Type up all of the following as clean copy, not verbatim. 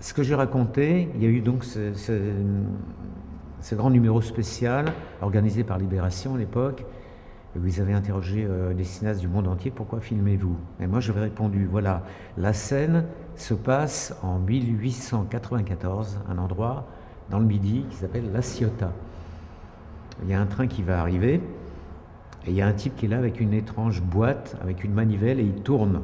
ce que j'ai raconté, il y a eu donc ce grand numéro spécial organisé par Libération à l'époque, où ils avaient interrogé des cinéastes du monde entier, pourquoi filmez-vous? Et moi j'avais répondu, voilà, la scène se passe en 1894, un endroit dans le Midi qui s'appelle La Ciotat. Il y a un train qui va arriver, et il y a un type qui est là avec une étrange boîte, avec une manivelle, et il tourne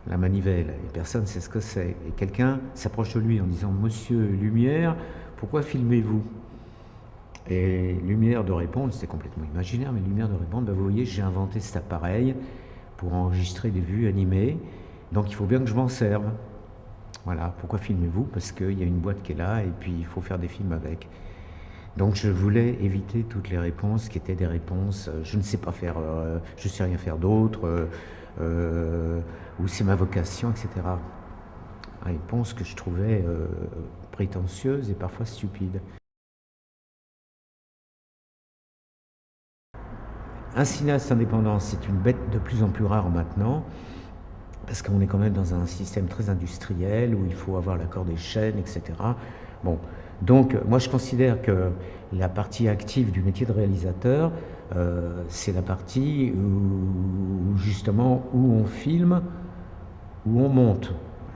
la manivelle, et personne ne sait ce que c'est. Et quelqu'un s'approche de lui en disant, Monsieur Lumière, pourquoi filmez-vous? Et Lumière de répondre, c'était complètement imaginaire, mais Lumière de répondre, ben vous voyez, j'ai inventé cet appareil pour enregistrer des vues animées, donc il faut bien que je m'en serve. Voilà, pourquoi filmez-vous? Parce qu'il y a une boîte qui est là, et puis il faut faire des films avec. Donc je voulais éviter toutes les réponses qui étaient des réponses, je ne sais pas faire, je ne sais rien faire d'autre, ou c'est ma vocation, etc. Réponses que je trouvais prétentieuses et parfois stupides. Un cinéaste indépendant, c'est une bête de plus en plus rare maintenant, parce qu'on est quand même dans un système très industriel où il faut avoir l'accord des chaînes, etc. Bon, donc moi je considère que la partie active du métier de réalisateur, c'est la partie où justement où on filme, où on monte.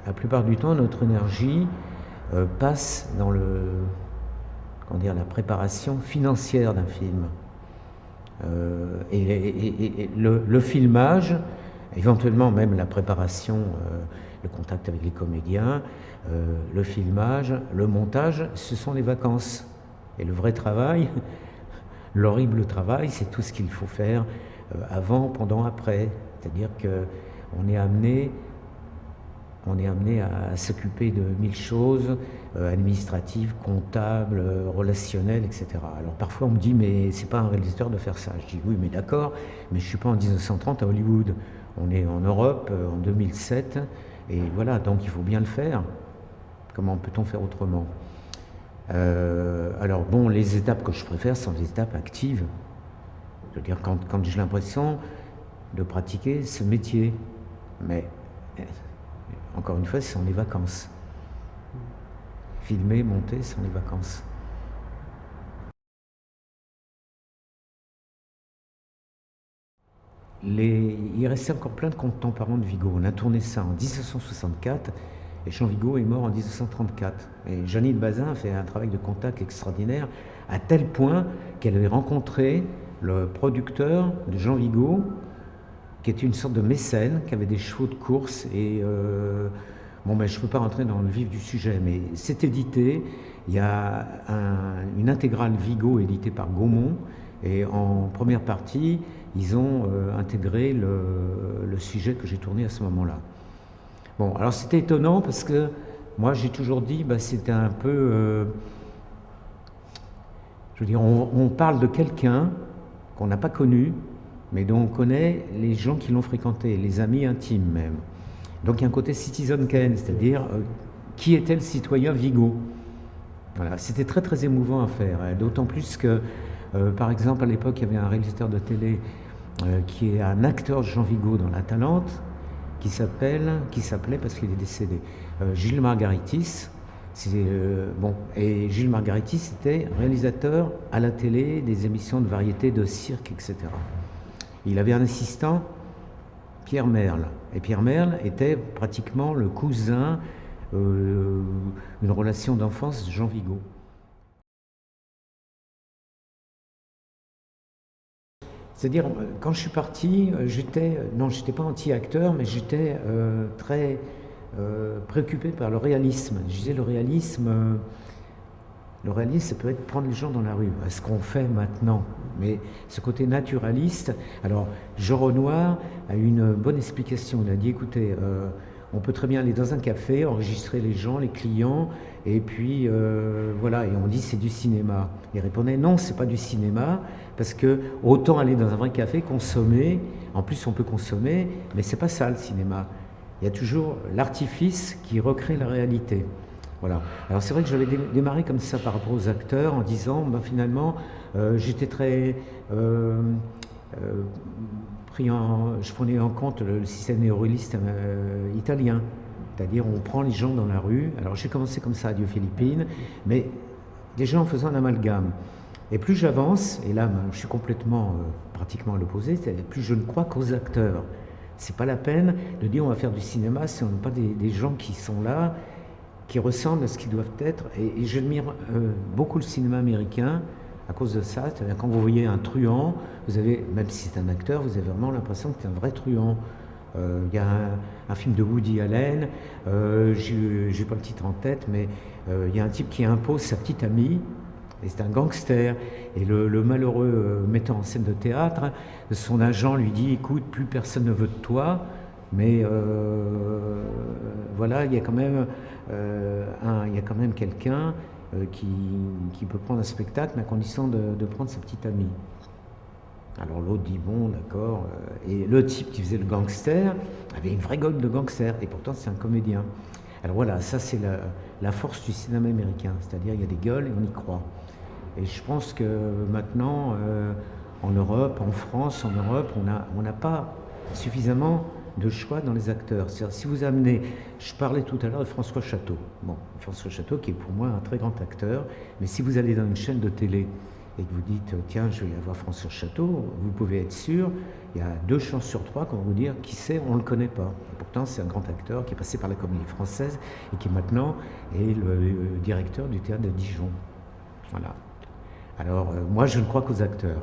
La plupart du temps, notre énergie passe dans la préparation financière d'un film. Et le filmage, éventuellement même la préparation, le contact avec les comédiens, le filmage, le montage, ce sont les vacances. Et le vrai travail, l'horrible travail, c'est tout ce qu'il faut faire avant, pendant, après. C'est-à-dire qu'on est amené à s'occuper de 1000 choses, administratives, comptables, relationnelles, etc. Alors parfois on me dit, mais c'est pas un réalisateur de faire ça. Je dis, oui, mais d'accord, mais je suis pas en 1930 à Hollywood. On est en Europe, en 2007, et voilà, donc il faut bien le faire. Comment peut-on faire autrement? Alors bon, les étapes que je préfère sont des étapes actives. Je veux dire, quand j'ai l'impression de pratiquer ce métier. Mais encore une fois, ce sont les vacances. Filmer, monter, ce sont les vacances. Il restait encore plein de contemporains de Vigo. On a tourné ça en 1964 et Jean Vigo est mort en 1934. Et Janine Bazin a fait un travail de contact extraordinaire à tel point qu'elle avait rencontré le producteur de Jean Vigo, qui était une sorte de mécène, qui avait des chevaux de course. Et bon, ben, je ne peux pas rentrer dans le vif du sujet, mais c'est édité. Il y a une intégrale Vigo éditée par Gaumont. Et en première partie, ils ont intégré le sujet que j'ai tourné à ce moment-là. Bon, alors c'était étonnant parce que moi j'ai toujours dit, bah, c'était un peu... je veux dire, on parle de quelqu'un qu'on n'a pas connu, mais dont on connaît les gens qui l'ont fréquenté, les amis intimes même. Donc il y a un côté Citizen Kane, c'est-à-dire qui était le citoyen Vigo. Voilà, c'était très très émouvant à faire, hein, d'autant plus que, par exemple, à l'époque, il y avait un réalisateur de télé qui est un acteur de Jean Vigo dans La Talente, qui s'appelait, parce qu'il est décédé, Gilles Margaritis. Bon, et Gilles Margaritis était réalisateur à la télé des émissions de variété, de cirque, etc. Il avait un assistant, Pierre Merle. Et Pierre Merle était pratiquement le cousin, une relation d'enfance de Jean Vigo. C'est-à-dire, quand je suis parti, j'étais pas anti-acteur, mais j'étais très préoccupé par le réalisme. Je disais, le réalisme, ça peut être prendre les gens dans la rue, à ce qu'on fait maintenant. Mais ce côté naturaliste, alors Jean Renoir a eu une bonne explication. Il a dit, écoutez, on peut très bien aller dans un café, enregistrer les gens, les clients, et puis voilà, et on dit c'est du cinéma. Il répondait non, c'est pas du cinéma, parce que autant aller dans un vrai café, consommer, en plus on peut consommer, mais c'est pas ça le cinéma. Il y a toujours l'artifice qui recrée la réalité. Voilà. Alors c'est vrai que j'avais démarré comme ça par rapport aux acteurs en disant, ben, finalement, j'étais très je prenais en compte le système néo-réaliste italien. C'est-à-dire, on prend les gens dans la rue. Alors, j'ai commencé comme ça à Dieu Philippines, mais déjà en faisant un amalgame. Et plus j'avance, et là, je suis complètement, pratiquement à l'opposé, plus je ne crois qu'aux acteurs. C'est pas la peine de dire on va faire du cinéma si on n'a pas des gens qui sont là, qui ressemblent à ce qu'ils doivent être. Et j'admire beaucoup le cinéma américain à cause de ça. C'est-à-dire quand vous voyez un truand, vous avez, même si c'est un acteur, vous avez vraiment l'impression que c'est un vrai truand. Il y a un film de Woody Allen, j'ai pas le titre en tête, mais il y a un type qui impose sa petite amie, et c'est un gangster. Et le malheureux metteur en scène de théâtre, son agent lui dit, écoute, plus personne ne veut de toi, mais voilà, il y a quand même, quelqu'un qui peut prendre un spectacle, mais à condition de prendre sa petite amie. Alors l'autre dit bon, d'accord. Et le type qui faisait le gangster avait une vraie gueule de gangster, et pourtant c'est un comédien. Alors voilà, ça c'est la force du cinéma américain, c'est-à-dire il y a des gueules et on y croit. Et je pense que maintenant, en Europe, en France, en Europe, on n'a pas suffisamment de choix dans les acteurs. C'est-à-dire, si vous amenez, je parlais tout à l'heure de François Chateau. Bon, François Chateau qui est pour moi un très grand acteur, mais si vous allez dans une chaîne de télé et que vous dites, tiens, je vais y avoir François Chateau, vous pouvez être sûr, il y a 2 chances sur 3 qu'on va vous dire, qui c'est, on ne le connaît pas. Et pourtant, c'est un grand acteur qui est passé par la Comédie Française et qui maintenant est le directeur du théâtre de Dijon. Voilà. Alors, moi, je ne crois qu'aux acteurs.